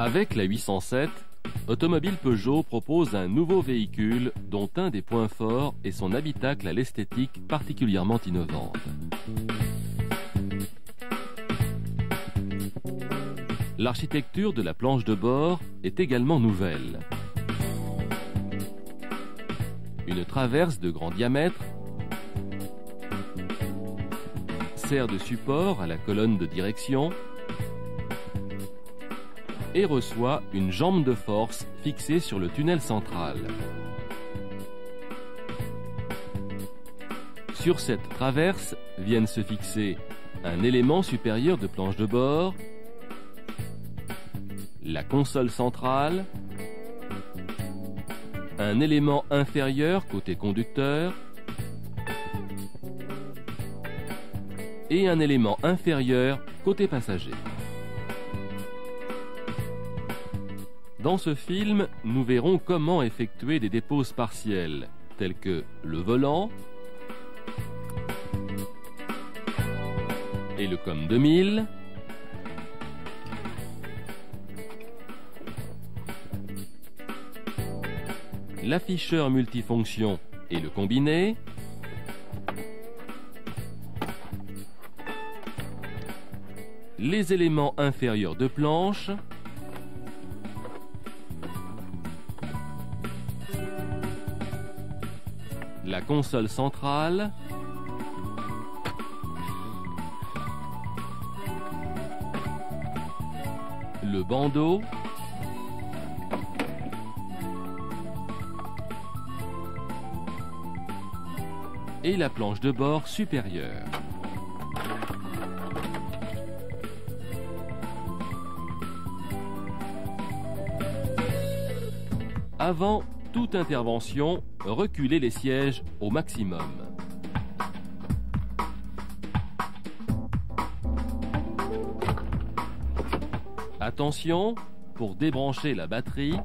Avec la 807, Automobile Peugeot propose un nouveau véhicule dont un des points forts est son habitacle à l'esthétique particulièrement innovante. L'architecture de la planche de bord est également nouvelle. Une traverse de grand diamètre sert de support à la colonne de direction et reçoit une jambe de force fixée sur le tunnel central. Sur cette traverse viennent se fixer un élément supérieur de planche de bord, la console centrale, un élément inférieur côté conducteur et un élément inférieur côté passager. Dans ce film, nous verrons comment effectuer des déposes partielles, telles que le volant et le COM 2000, l'afficheur multifonction et le combiné, les éléments inférieurs de planche, la console centrale, le bandeau, et la planche de bord supérieure. Avant toute intervention, reculez les sièges au maximum. Attention, pour débrancher la batterie,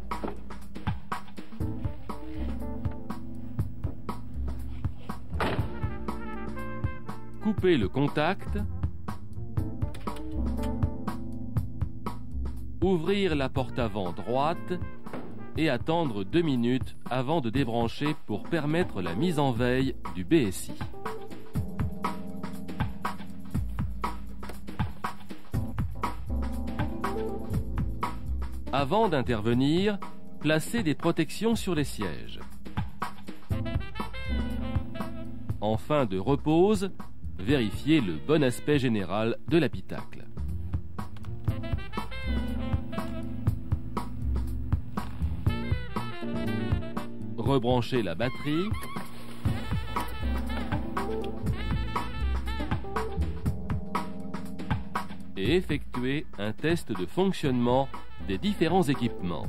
coupez le contact, ouvrir la porte avant droite et attendre 2 minutes avant de débrancher pour permettre la mise en veille du BSI. Avant d'intervenir, placez des protections sur les sièges. En fin de repose, vérifiez le bon aspect général de l'habitacle. Rebranchez la batterie. Et effectuez un test de fonctionnement des différents équipements.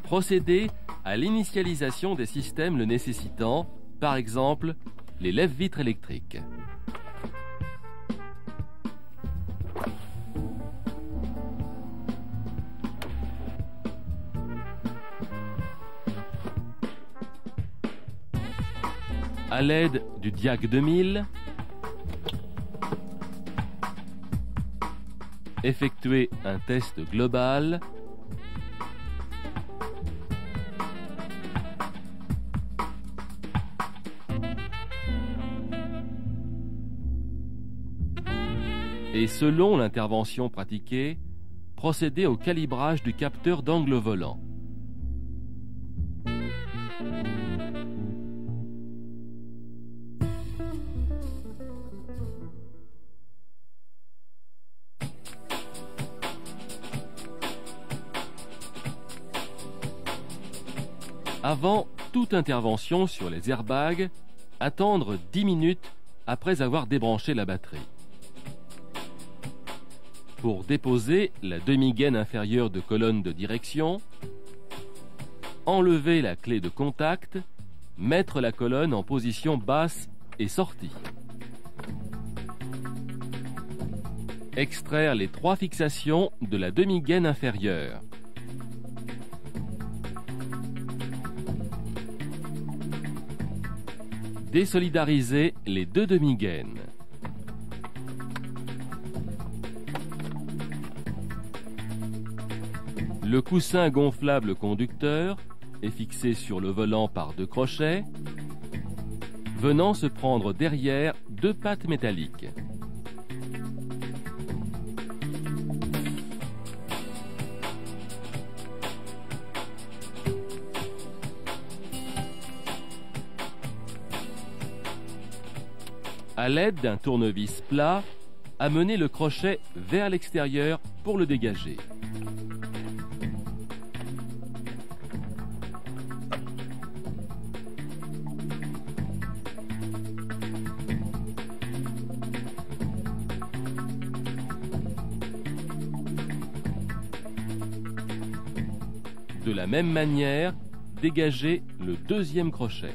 Procédez à l'initialisation des systèmes le nécessitant, par exemple les lève-vitres électriques. À l'aide du Diag 2000, effectuez un test global et selon l'intervention pratiquée, procédez au calibrage du capteur d'angle volant. Avant toute intervention sur les airbags, attendre 10 minutes après avoir débranché la batterie. Pour déposer la demi-gaine inférieure de colonne de direction, enlever la clé de contact, mettre la colonne en position basse et sortir. Extraire les 3 fixations de la demi-gaine inférieure. Désolidariser les 2 demi-gaines. Le coussin gonflable conducteur est fixé sur le volant par 2 crochets, venant se prendre derrière 2 pattes métalliques. À l'aide d'un tournevis plat, amenez le crochet vers l'extérieur pour le dégager. De la même manière, dégagez le 2e crochet.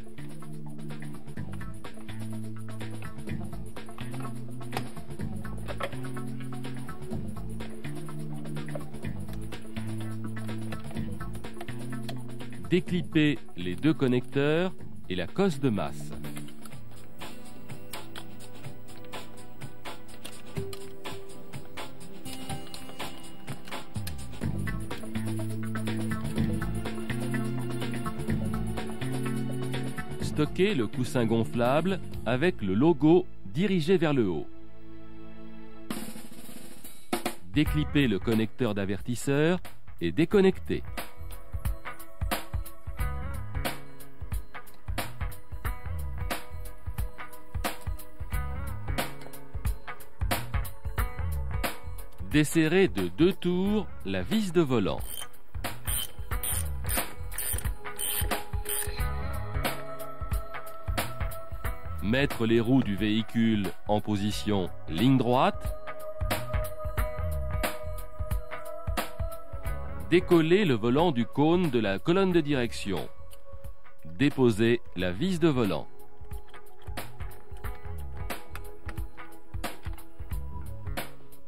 Déclipez les 2 connecteurs et la cosse de masse. Stockez le coussin gonflable avec le logo dirigé vers le haut. Déclipez le connecteur d'avertisseur et déconnectez. Desserrez de 2 tours la vis de volant. Mettre les roues du véhicule en position ligne droite. Décoller le volant du cône de la colonne de direction. Déposer la vis de volant.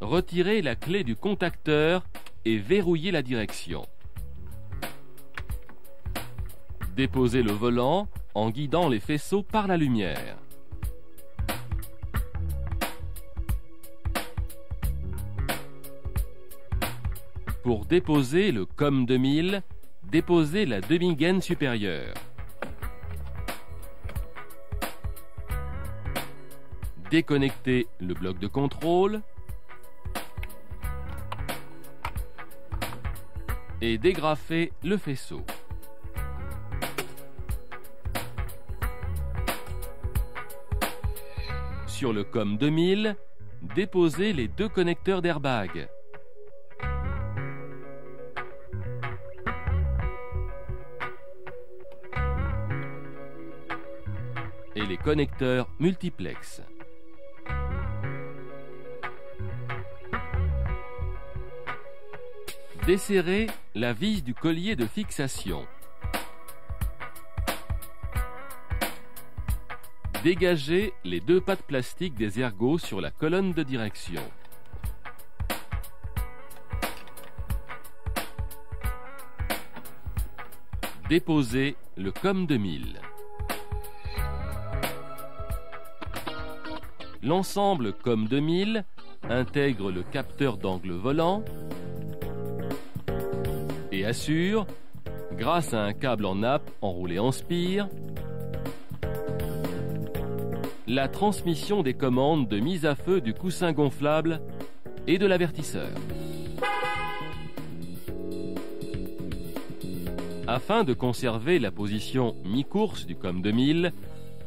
Retirez la clé du contacteur et verrouillez la direction. Déposez le volant en guidant les faisceaux par la lumière. Pour déposer le COM 2000, déposez la demi-gaine supérieure. Déconnectez le bloc de contrôle et dégrafez le faisceau. Sur le COM 2000, déposez les 2 connecteurs d'airbag. Et les connecteurs multiplex. Desserrez la vis du collier de fixation. Dégagez les 2 pattes plastiques des ergots sur la colonne de direction. Déposez le COM 2000. L'ensemble COM 2000 intègre le capteur d'angle volant et assure, grâce à un câble en nappe enroulé en spire, la transmission des commandes de mise à feu du coussin gonflable et de l'avertisseur. Afin de conserver la position mi-course du COM 2000,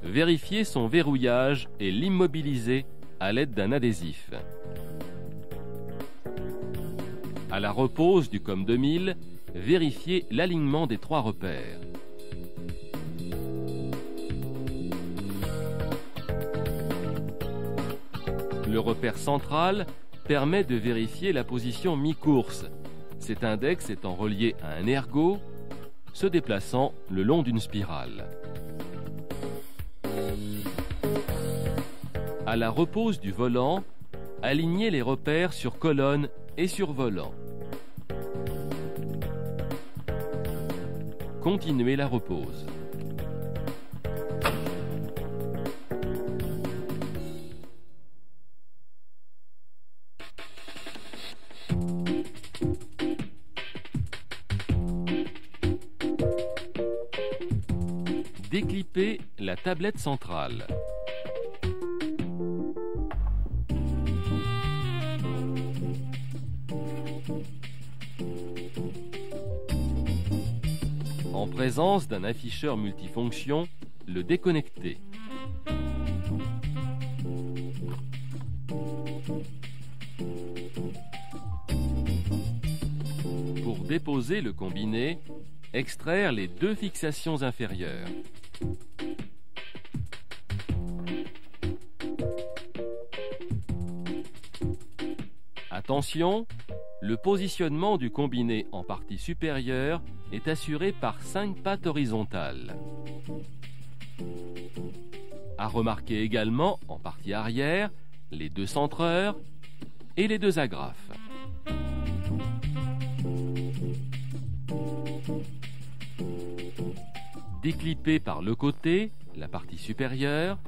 vérifiez son verrouillage et l'immobiliser à l'aide d'un adhésif. À la repose du COM 2000, vérifiez l'alignement des 3 repères. Le repère central permet de vérifier la position mi-course. Cet index étant relié à un ergot, se déplaçant le long d'une spirale. À la repose du volant, alignez les repères sur colonne et sur volant. Continuez la repose. Déclipper la tablette centrale. En présence d'un afficheur multifonction, le déconnecter. Pour déposer le combiné, extraire les deux fixations inférieures. Attention, le positionnement du combiné en partie supérieure est assuré par 5 pattes horizontales. À remarquer également, en partie arrière, les 2 centreurs et les 2 agrafes. Déclipper par le côté, la partie supérieure,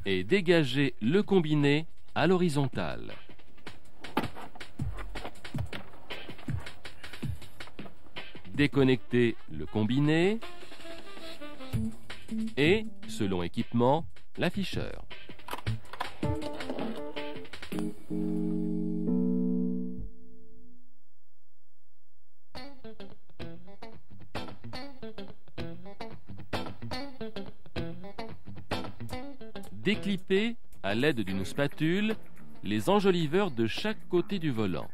et dégager le combiné à l'horizontale. Déconnecter le combiné et, selon équipement, l'afficheur. Déclipper, à l'aide d'une spatule, les enjoliveurs de chaque côté du volant.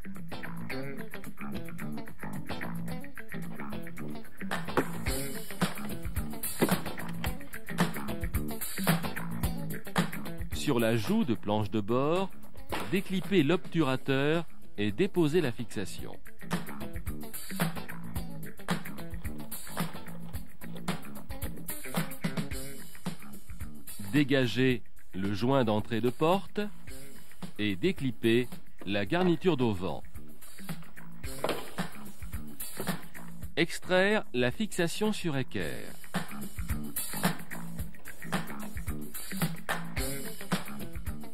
Sur la joue de planche de bord, déclipper l'obturateur et déposer la fixation. Dégager le joint d'entrée de porte et déclipper la garniture d'auvent. Extraire la fixation sur équerre.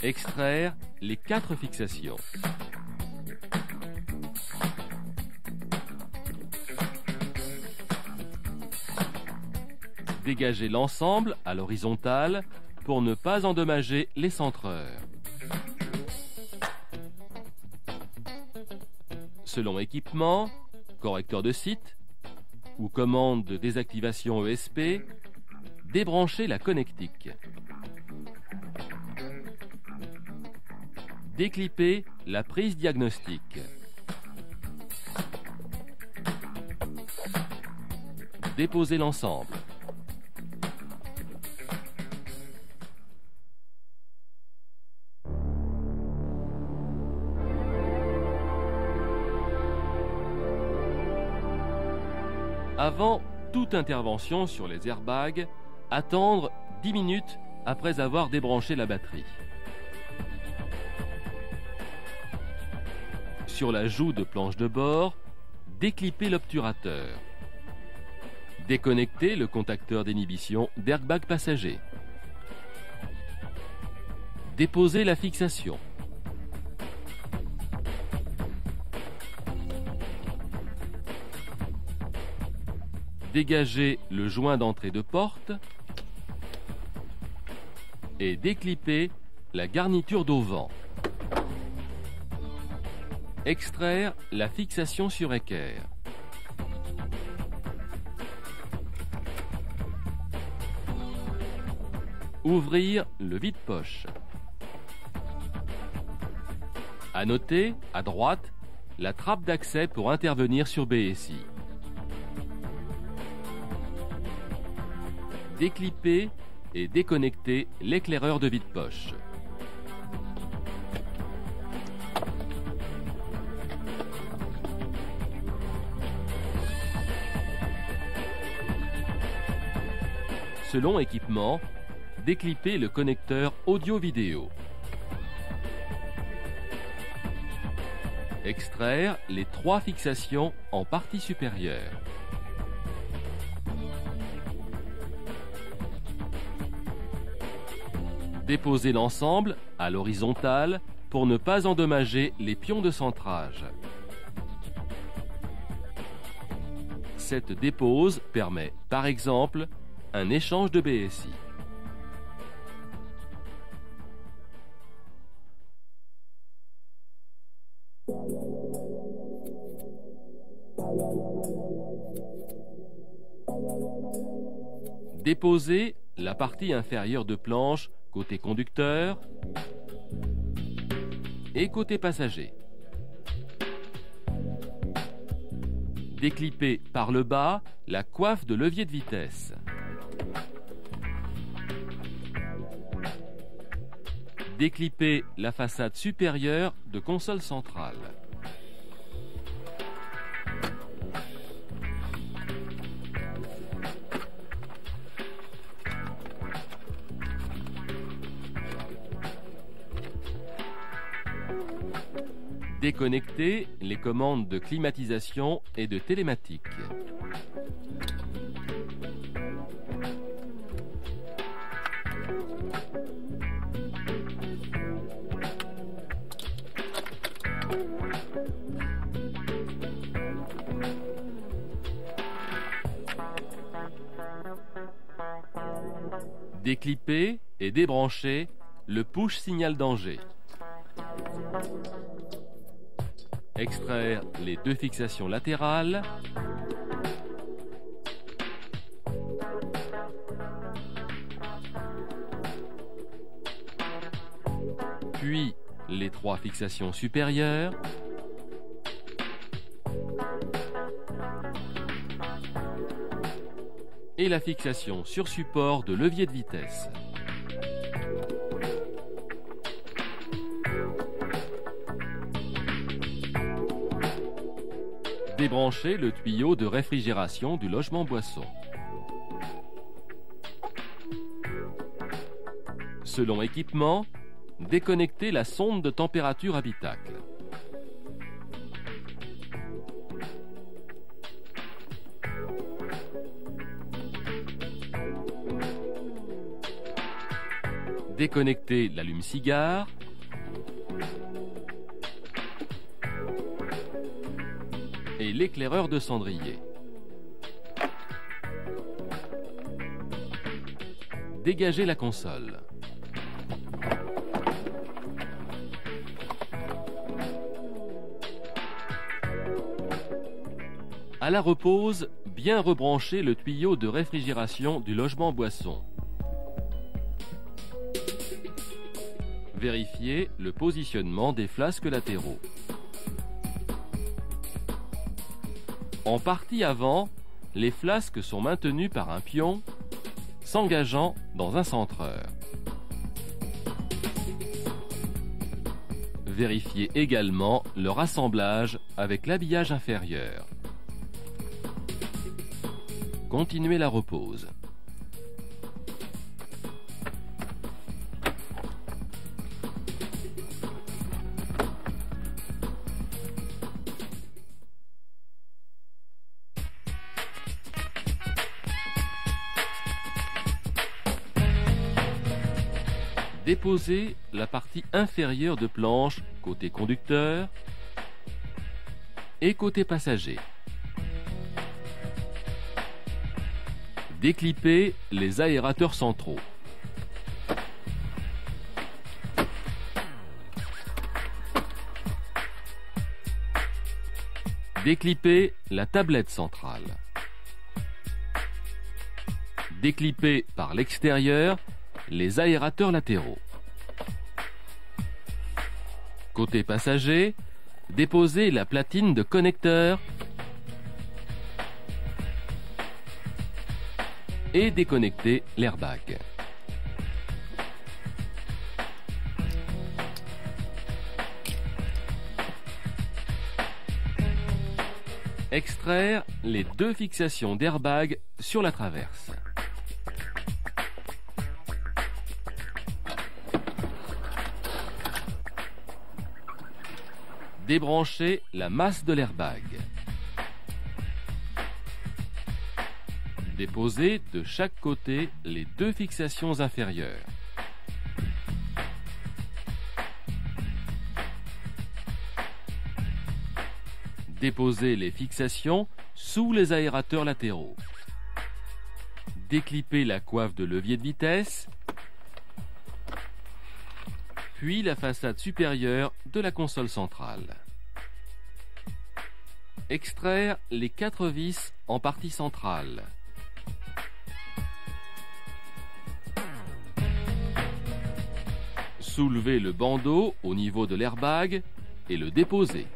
Extraire les 4 fixations. Dégager l'ensemble à l'horizontale pour ne pas endommager les centreurs. Selon équipement, correcteur de site ou commande de désactivation ESP, débrancher la connectique. Déclipper la prise diagnostique. Déposer l'ensemble. Avant toute intervention sur les airbags, attendre 10 minutes après avoir débranché la batterie. Sur la joue de planche de bord, déclipper l'obturateur. Déconnecter le contacteur d'inhibition d'airbag passager. Déposer la fixation. Dégager le joint d'entrée de porte et déclipper la garniture d'auvent. Extraire la fixation sur équerre. Ouvrir le vide-poche. À noter, à droite, la trappe d'accès pour intervenir sur BSI. Déclipper et déconnecter l'éclaireur de vide-poche. Selon équipement, déclipper le connecteur audio-vidéo. Extraire les 3 fixations en partie supérieure. Déposer l'ensemble à l'horizontale pour ne pas endommager les pions de centrage. Cette dépose permet, par exemple, un échange de BSI. Déposer la partie inférieure de planche côté conducteur et côté passager. Déclipper par le bas la coiffe de levier de vitesse. Déclipper la façade supérieure de console centrale. Déconnecter les commandes de climatisation et de télématique. Déclipper et débrancher le push signal danger. Extraire les deux fixations latérales. Puis les trois fixations supérieures. Et la fixation sur support de levier de vitesse. Débrancher le tuyau de réfrigération du logement boisson. Selon équipement, déconnecter la sonde de température habitacle. Déconnecter l'allume-cigare. Et l'éclaireur de cendrier. Dégager la console. À la repose, bien rebrancher le tuyau de réfrigération du logement boisson. Vérifier le positionnement des flasques latéraux. En partie avant, les flasques sont maintenues par un pion s'engageant dans un centreur. Vérifiez également leur assemblage avec l'habillage inférieur. Continuez la repose. Déposer la partie inférieure de planche côté conducteur et côté passager. Déclipper les aérateurs centraux. Déclipper la tablette centrale. Déclipper par l'extérieur les aérateurs latéraux. Côté passager, déposer la platine de connecteur et déconnecter l'airbag. Extraire les deux fixations d'airbag sur la traverse. Débrancher la masse de l'airbag. Déposer de chaque côté les deux fixations inférieures. Déposez les fixations sous les aérateurs latéraux. Déclippez la coiffe de levier de vitesse, puis la façade supérieure de la console centrale. Extraire les 4 vis en partie centrale. Soulevez le bandeau au niveau de l'airbag et le déposer.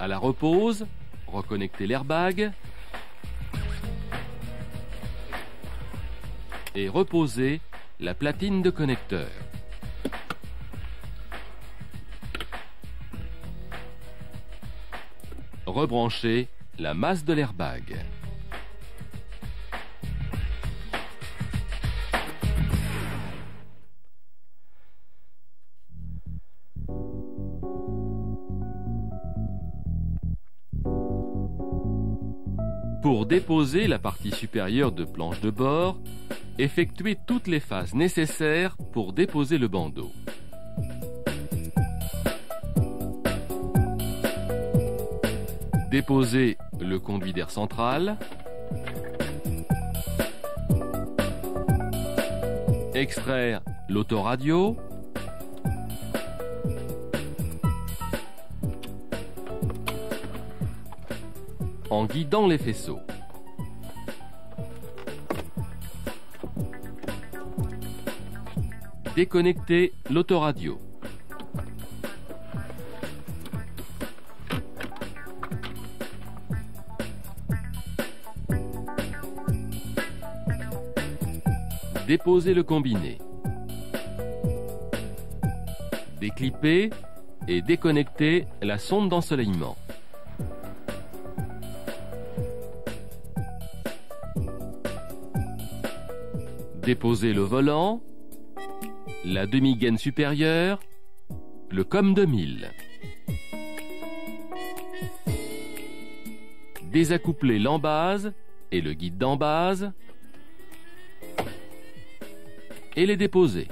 À la repose, reconnectez l'airbag et reposez la platine de connecteur. Rebranchez la masse de l'airbag. Pour déposer la partie supérieure de planche de bord, effectuez toutes les phases nécessaires pour déposer le bandeau. Déposez le conduit d'air central. Extraire l'autoradio. En guidant les faisceaux. Déconnectez l'autoradio. Déposez le combiné. Déclippez et déconnectez la sonde d'ensoleillement. Déposez le volant, la demi-gaine supérieure, le COM 2000. Désaccouplez l'embase et le guide d'embase et les déposer.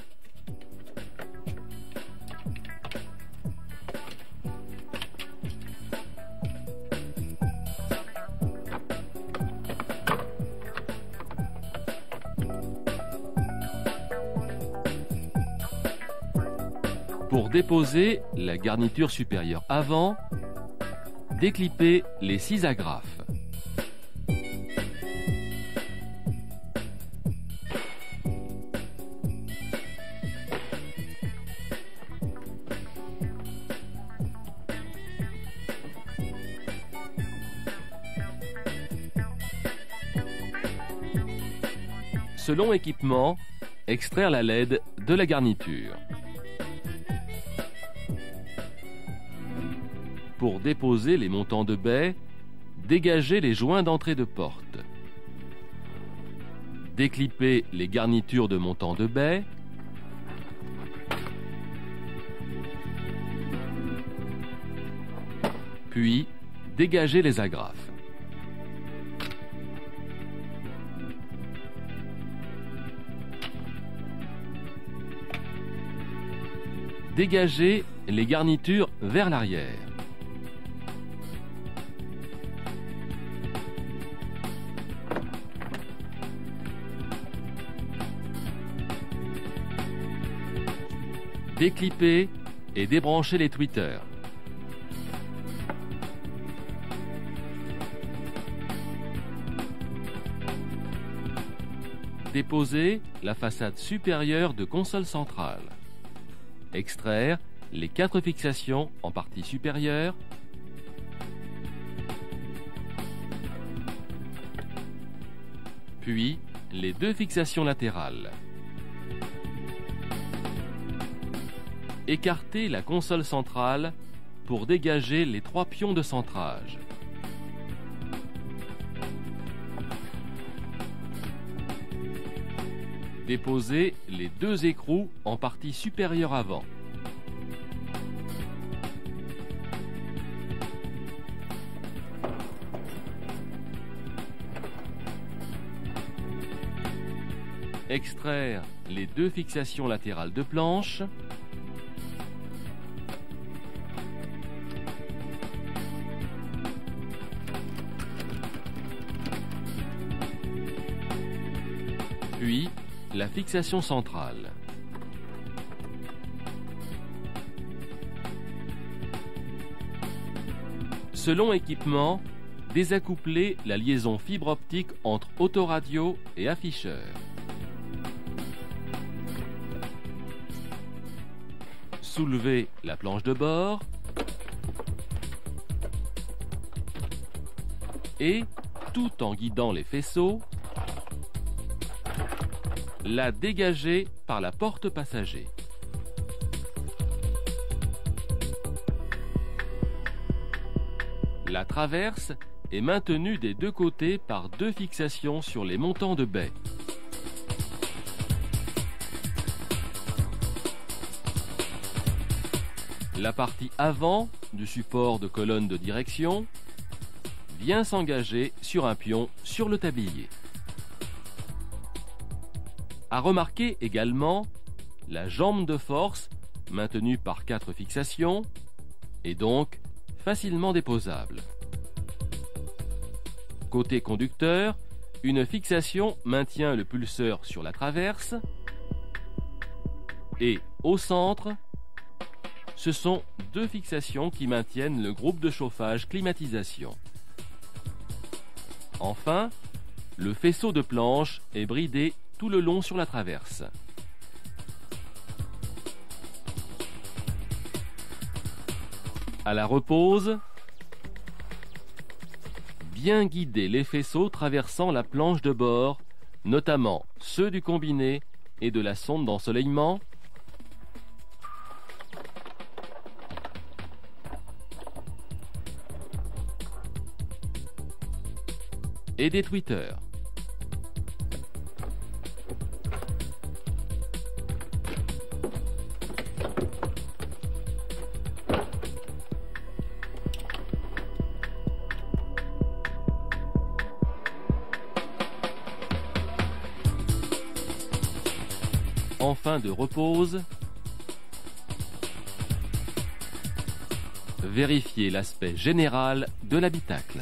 Pour déposer la garniture supérieure avant, déclippez les 6 agrafes. Selon équipement, extraire la LED de la garniture. Pour déposer les montants de baie, dégagez les joints d'entrée de porte. Déclippez les garnitures de montants de baie. Puis, dégagez les agrafes. Dégagez les garnitures vers l'arrière. Déclippez et débranchez les tweeters. Déposez la façade supérieure de console centrale. Extraire les 4 fixations en partie supérieure. Puis les 2 fixations latérales. Écartez la console centrale pour dégager les 3 pions de centrage. Déposez les 2 écrous en partie supérieure avant. Extraire les 2 fixations latérales de planche. Puis la fixation centrale. Selon équipement, désaccoupler la liaison fibre optique entre autoradio et afficheur. Soulever la planche de bord et, tout en guidant les faisceaux, la dégager par la porte passager. La traverse est maintenue des 2 côtés par 2 fixations sur les montants de baie. La partie avant du support de colonne de direction vient s'engager sur un pion sur le tablier. À remarquer également la jambe de force maintenue par 4 fixations et donc facilement déposable. Côté conducteur, une fixation maintient le pulseur sur la traverse et au centre, ce sont 2 fixations qui maintiennent le groupe de chauffage climatisation. Enfin, le faisceau de planche est bridé tout le long sur la traverse. À la repose, bien guider les faisceaux traversant la planche de bord, notamment ceux du combiné et de la sonde d'ensoleillement, et des tweeters. En fin de repose, vérifiez l'aspect général de l'habitacle.